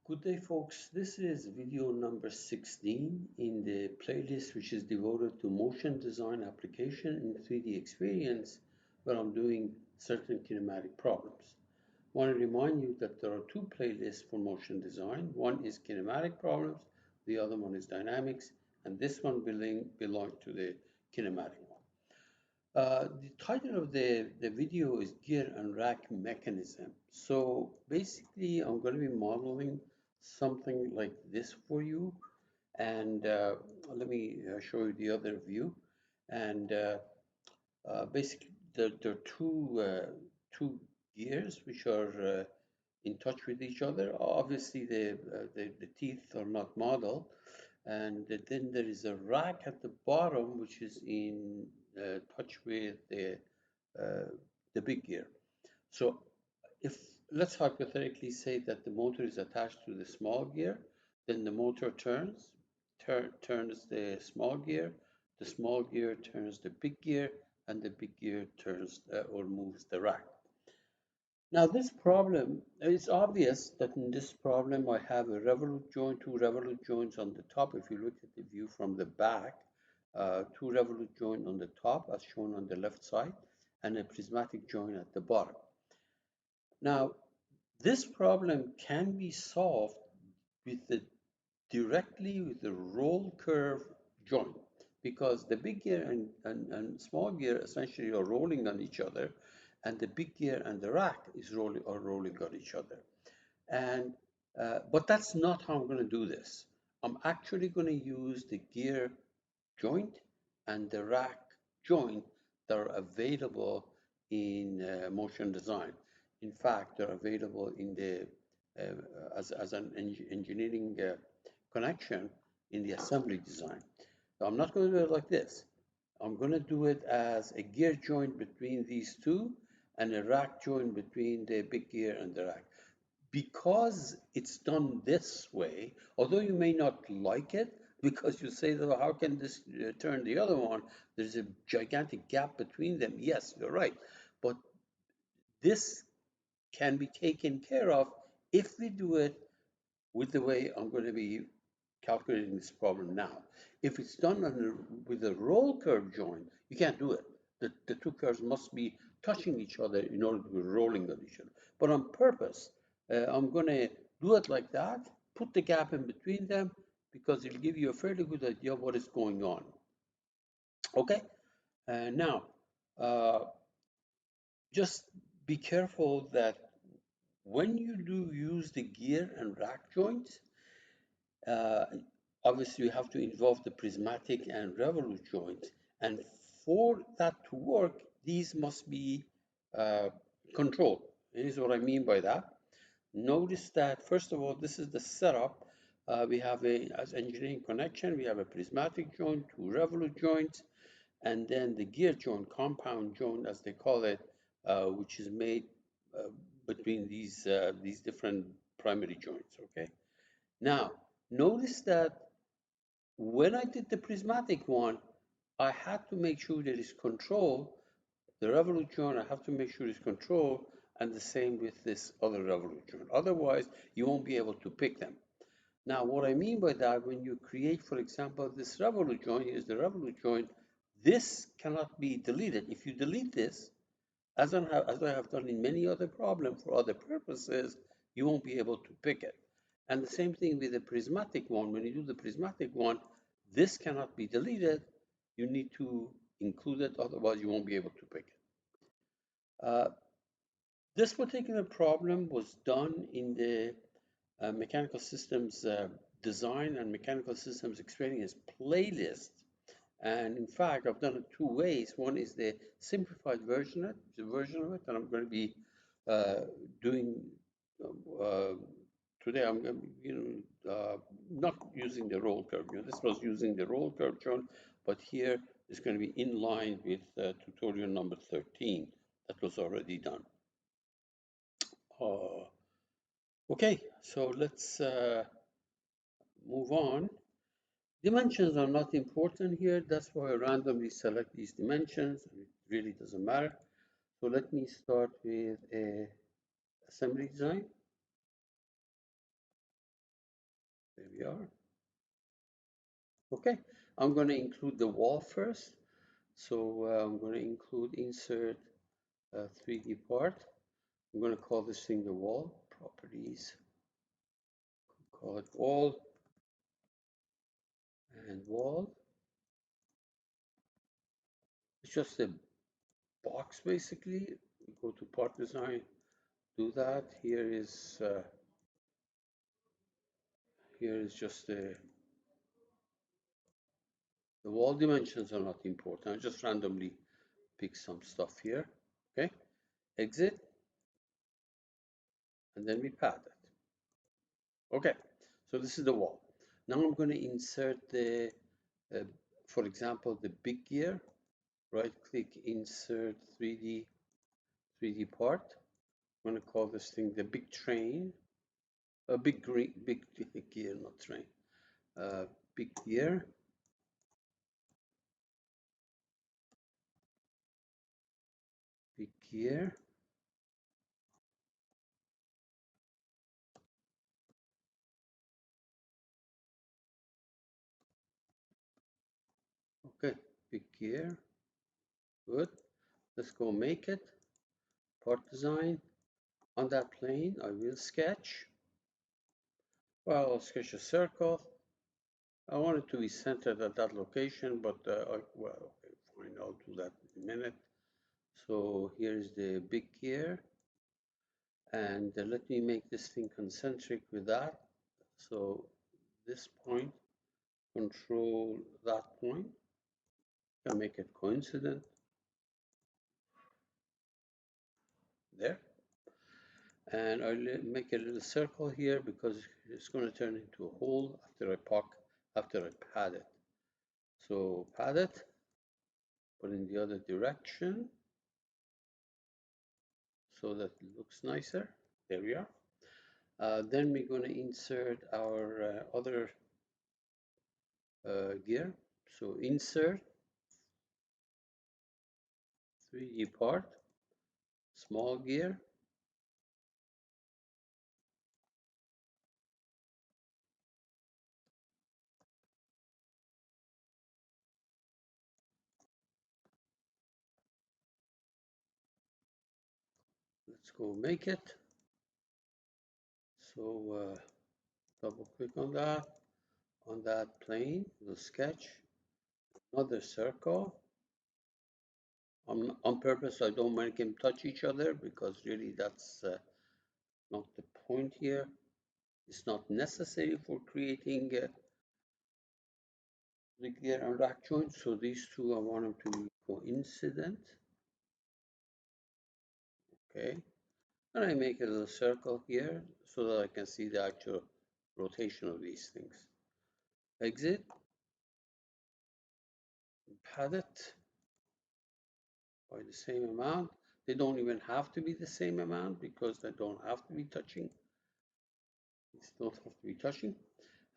Good day, folks. This is video number 16 in the playlist, which is devoted to motion design application in 3D experience, where I'm doing certain kinematic problems. I want to remind you that there are two playlists for motion design. One is kinematic problems, the other one is dynamics, and this one belong to the kinematic one. The title of the video is Gear and Rack Mechanism. So basically, I'm going to be modeling something like this for you. And let me show you the other view. And basically, there are two gears which are in touch with each other. Obviously, the teeth are not modeled. And then there is a rack at the bottom, which is in touch with the big gear. So if let's hypothetically say that the motor is attached to the small gear, then the motor turns the small gear turns the big gear, and the big gear turns or moves the rack. Now this problem, it's obvious that in this problem I have a revolute joint, two revolute joints on the top. If you look at the view from the back, two revolute joint on the top as shown on the left side, and a prismatic joint at the bottom. Now this problem can be solved directly with the roll curve joint, because the big gear and small gear essentially are rolling on each other, and the big gear and the rack are rolling on each other. And but that's not how I'm going to do this. I'm actually going to use the gear joint and the rack joint that are available in motion design. In fact, they're available in the as an engineering connection in the assembly design. So I'm not going to do it like this. I'm going to do it as a gear joint between these two and a rack joint between the big gear and the rack. Because it's done this way, although you may not like it, because you say, that, how can this turn the other one? There's a gigantic gap between them. Yes, you're right. But this can be taken care of if we do it with the way I'm going to be calculating this problem now. If it's done with a roll curve joint, you can't do it. The two curves must be touching each other in order to be rolling on each other. But on purpose, I'm going to do it like that, put the gap in between them, because it'll give you a fairly good idea of what is going on. Okay? Now, just be careful that when you do use the gear and rack joints, uh, obviously you have to involve the prismatic and revolute joints, and for that to work, these must be controlled. Here's what I mean by that. Notice that first of all, this is the setup. We have as engineering connection, we have a prismatic joint, two revolute joints, and then the gear joint, compound joint as they call it, which is made between these different primary joints. Okay. Now, notice that when I did the prismatic one, I had to make sure there is control. The revolute joint, I have to make sure it's control, and the same with this other revolute joint. Otherwise, you won't be able to pick them. Now, what I mean by that, when you create, for example, this revolute joint, is the revolute joint, this cannot be deleted. If you delete this, as I have done in many other problems for other purposes, you won't be able to pick it. And the same thing with the prismatic one. When you do the prismatic one, this cannot be deleted. You need to include it, otherwise you won't be able to pick it. This particular problem was done in the mechanical systems design and mechanical systems experience playlist. And in fact, I've done it two ways. One is the simplified version of it that I'm going to be doing today. I'm going to, not using the roll curve. This was using the roll curve joint, but here it's going to be in line with tutorial number 13 that was already done. Okay, so let's move on. Dimensions are not important here. That's why I randomly select these dimensions. It really doesn't matter. So let me start with a assembly design. we are. Okay, I'm going to include the wall first. So I'm going to include insert 3D part. I'm going to call this thing the wall. Properties, call it wall and wall. It's just a box basically. We go to part design, do that. Here is just the wall dimensions are not important. I just randomly pick some stuff here. Okay, exit, and then we pad it. Okay, so this is the wall. Now I'm going to insert the, for example, the big gear. Right click, insert 3D part. I'm going to call this thing the big train, a big gear, not train, big gear. Big gear. Okay, big gear. Good. Let's go make it. Part design. On that plane, I will sketch. Well, I'll sketch a circle. I want it to be centered at that location, but well, okay, fine. I'll do that in a minute. So here's the big gear, and let me make this thing concentric with that. So this point, control that point. Can make it coincident. There. And I'll make a little circle here because it's going to turn into a hole after I pad it. So pad it, but in the other direction so that it looks nicer. There we are. Then we're going to insert our other gear. So insert 3D part, small gear. Let's go make it. So double click on that plane, we'll sketch another circle. On purpose, I don't make them touch each other because really that's not the point here. It's not necessary for creating the gear and rack joints. So these two, I want them to be coincident. Okay. And I make a little circle here so that I can see the actual rotation of these things. Exit, pad it by the same amount. They don't even have to be the same amount because they don't have to be touching. These don't have to be touching.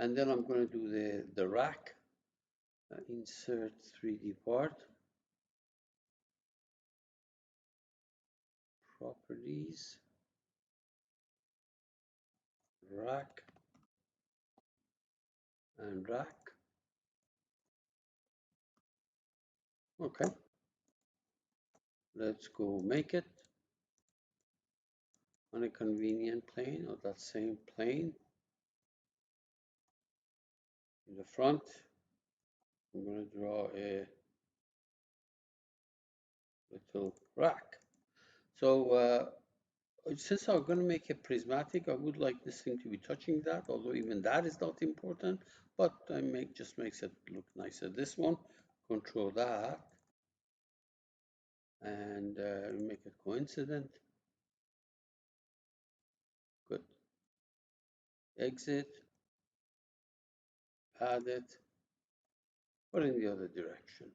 And then I'm going to do the rack. Insert 3D part. Properties. Rack. And rack. Okay. Let's go make it on a convenient plane or that same plane. In the front, I'm going to draw a little rack. So since I'm going to make a prismatic, I would like this thing to be touching that, although even that is not important, but just makes it look nicer. This one, control that, and make it coincident. Good. Exit, add it, or in the other direction.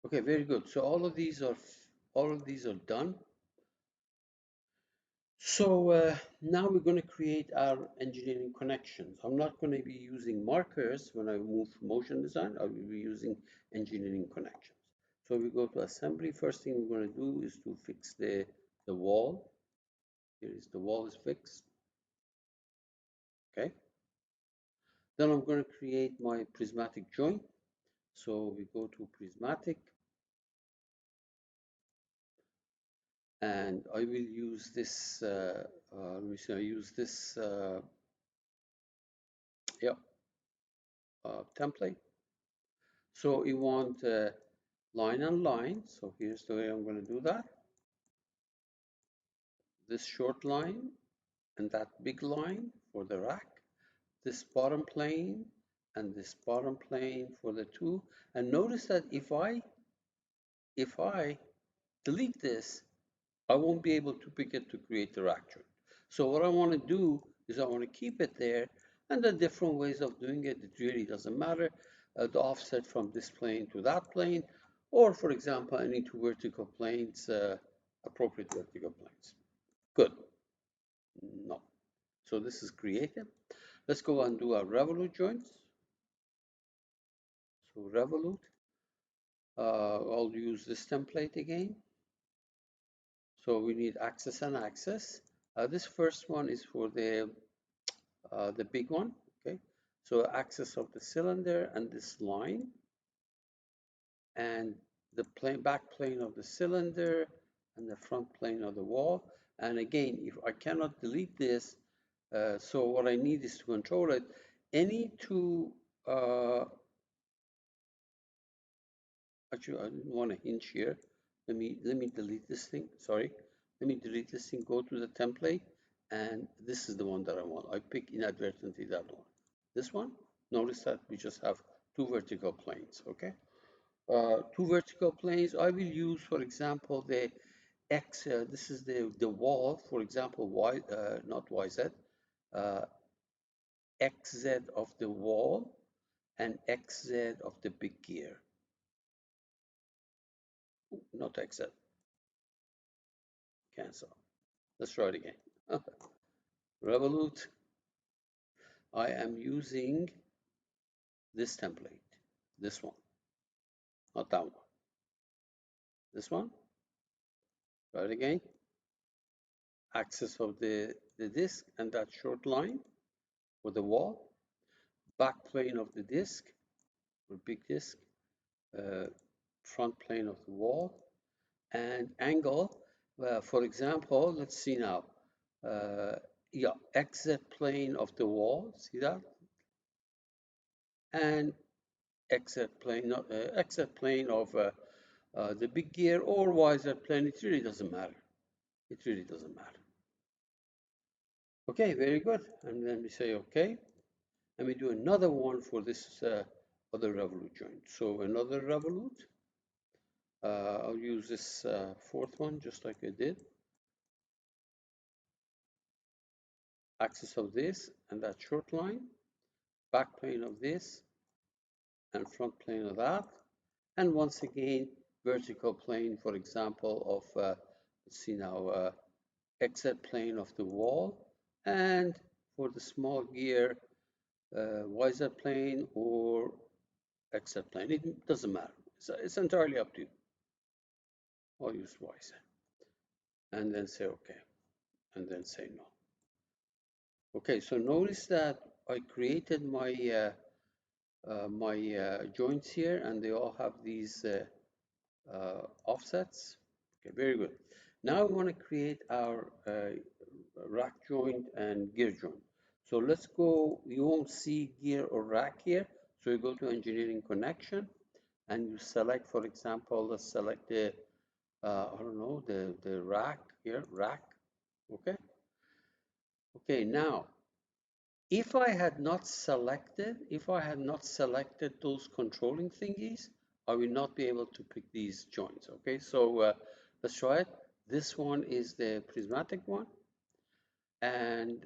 Okay, very good. So all of these are done. So now we're going to create our engineering connections. I'm not going to be using markers when I move to motion design. I will be using engineering connections. So we go to assembly. First thing we're going to do is to fix the wall. Here is the wall is fixed. okay? Then I'm going to create my prismatic joint. So we go to prismatic, and I will use this, let me see, I use this, yeah, template. So you want line and line. So here's the way I'm going to do that. This short line and that big line for the rack, this bottom plane and this bottom plane for the two. And notice that if I delete this, I won't be able to pick it to create the rack joint. So what I want to do is I want to keep it there, and the different ways of doing it, it really doesn't matter. The offset from this plane to that plane, or for example, any two vertical planes, appropriate vertical planes. Good. No. So this is created. Let's go and do our revolute joints. So revolute, I'll use this template again. So we need axis and axis. This first one is for the big one, okay? So axis of the cylinder and this line, and the back plane of the cylinder and the front plane of the wall. And again, if I cannot delete this, so what I need is to control it. Any two, actually I didn't want a hinge here. Let me delete this thing, sorry. Let me delete this thing, go to the template, and this is the one that I want. I pick inadvertently that one. This one, notice that we just have two vertical planes, okay? Two vertical planes, I will use, for example, the X, this is the wall, for example, not YZ, uh, XZ of the wall and XZ of the big gear. Not XZ, cancel. Let's try it again. Revolute, I am using this template, this one, not that one. This one, try it again. Axis of the disk and that short line for the wall, back plane of the disk or big disk, uh, front plane of the wall, and angle. For example, let's see now. Yeah, XZ plane of the wall, see that? And XZ plane, not XZ plane of the big gear or YZ plane. It really doesn't matter. It really doesn't matter. Okay, very good. And then we say okay. And we do another one for this other revolute joint. So another revolute. I'll use this fourth one just like I did. Axis of this and that short line, back plane of this and front plane of that. And once again, vertical plane, for example, of, let's see now, XZ plane of the wall. And for the small gear, YZ plane or XZ plane. It doesn't matter. It's entirely up to you. I'll use YZ. And then say okay. And then say no. Okay, so notice that I created my joints here, and they all have these offsets. Okay, very good. Now we want to create our rack joint and gear joint. So let's go, you won't see gear or rack here. So you go to engineering connection and you select, for example, let's select the, I don't know, the rack here, rack, okay? Okay, now, if I had not selected those controlling thingies, I will not be able to pick these joints, okay? So let's try it. This one is the prismatic one, and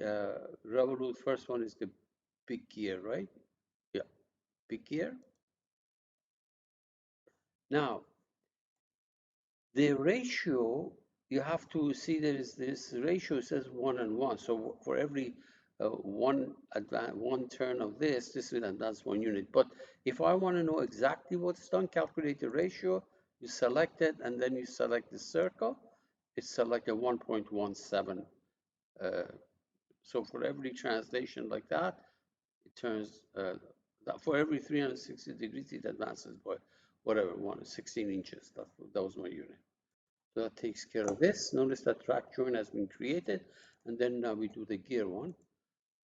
Revolute first one is the big gear, right? Yeah, big gear. Now, the ratio, you have to see there is this ratio says 1 and 1. So for every one turn of this will advance 1 unit. But if I want to know exactly what's done, calculate the ratio, you select it, and then you select the circle. It's selected 1.17 So for every translation like that, it turns, for every 360 degrees, it advances by whatever, 16 inches. That was my unit. So that takes care of this. Notice that track joint has been created. And then now we do the gear one.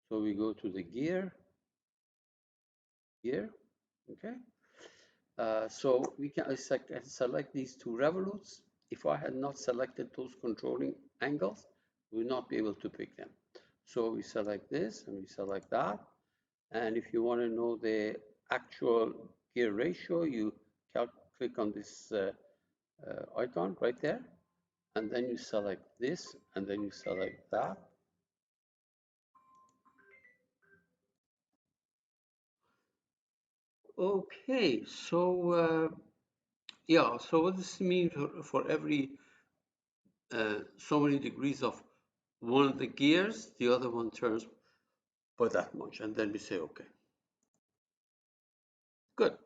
So we go to the gear, okay? So we can select these two revolutes. If I had not selected those controlling angles, we would not be able to pick them. So we select this and we select that. And if you want to know the actual gear ratio, you click on this icon right there, and then you select this, and then you select that. Okay, so yeah, so what does this mean for every so many degrees of one of the gears, the other one turns by that much, and then we say okay. Good.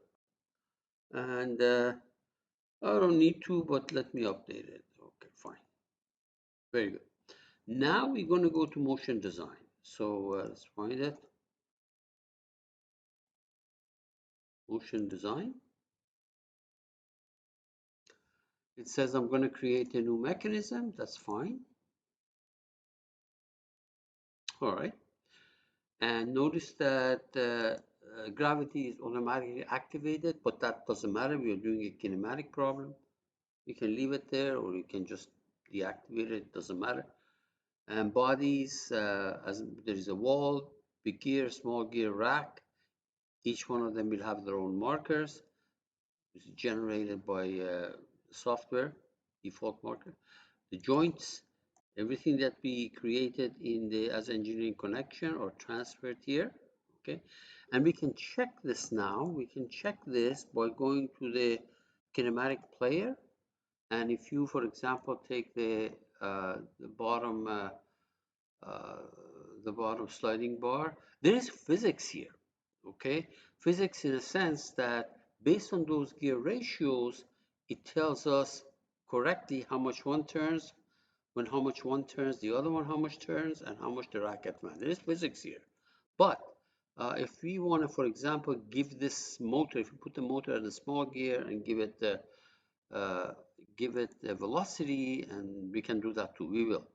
And I don't need to, but let me update it. Okay, fine. Very good. Now we're going to go to motion design. So let's find it. Motion design. It says I'm going to create a new mechanism. That's fine. All right. And notice that gravity is automatically activated, but that doesn't matter. We are doing a kinematic problem. You can leave it there, or you can just deactivate it. It doesn't matter. And bodies, as there is a wall, big gear, small gear, rack. Each one of them will have their own markers. It's generated by software, default marker. The joints, everything that we created in the as engineering connection or transferred here, okay? And we can check this now. We can check this by going to the kinematic player. And if you, for example, take the bottom sliding bar, there is physics here, okay? Physics in a sense that based on those gear ratios, it tells us correctly how much one turns, when how much one turns, the other one how much turns, and how much the rack advances. There is physics here. But if we want to, for example, give this motor, if you put the motor at a small gear and give it the velocity, and we can do that too, we will.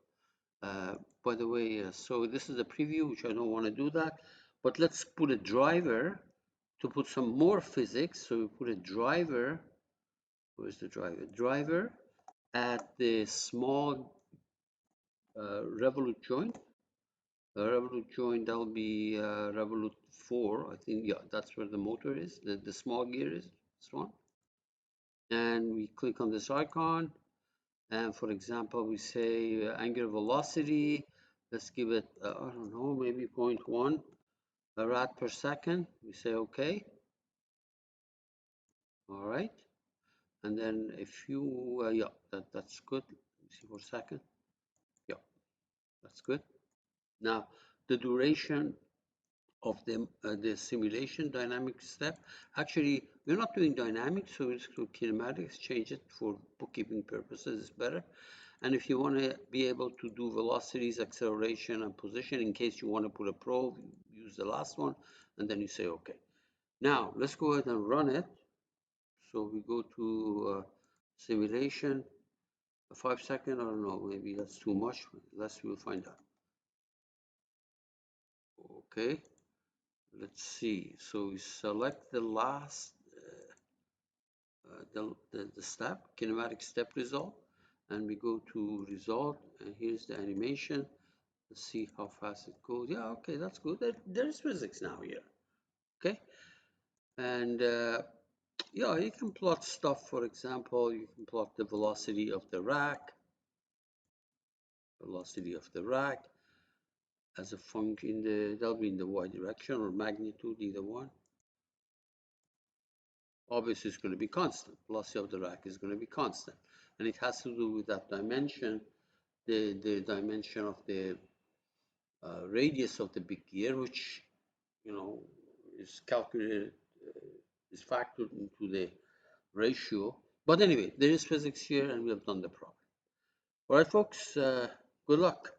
By the way, so this is a preview, which I don't want to do that, but let's put a driver to put some more physics. So we put a driver, where's the driver? Driver at the small revolute joint. Revolute joint, that'll be revolute 4, I think, yeah, that's where the motor is, the small gear is, this one. And we click on this icon, and for example, we say angular velocity, let's give it, I don't know, maybe 0.1 rad per second. We say okay. All right. And then if you, yeah, that's good. Let me see for a second. Yeah, that's good. Now, the duration of the simulation dynamic step. Actually, we're not doing dynamics, so it's through kinematics. Change it for bookkeeping purposes. It's better. And if you want to be able to do velocities, acceleration, and position, in case you want to put a probe, use the last one, and then you say OK. Now, let's go ahead and run it. So we go to simulation, 5 seconds, I don't know, maybe that's too much. Let's we'll find out. Okay. Let's see. So we select the last, the step, kinematic step result, and we go to result, and here's the animation. Let's see how fast it goes. Yeah, okay, that's good. There's physics now here. Okay, and yeah, you can plot stuff. For example, you can plot the velocity of the rack, as a function. That'll be in the y direction or magnitude, either one. Obviously, it's going to be constant. Velocity of the rack is going to be constant, and it has to do with that dimension, the dimension of the radius of the big gear, which is calculated, is factored into the ratio. But anyway, there is physics here, and we have done the problem. All right, folks. Good luck.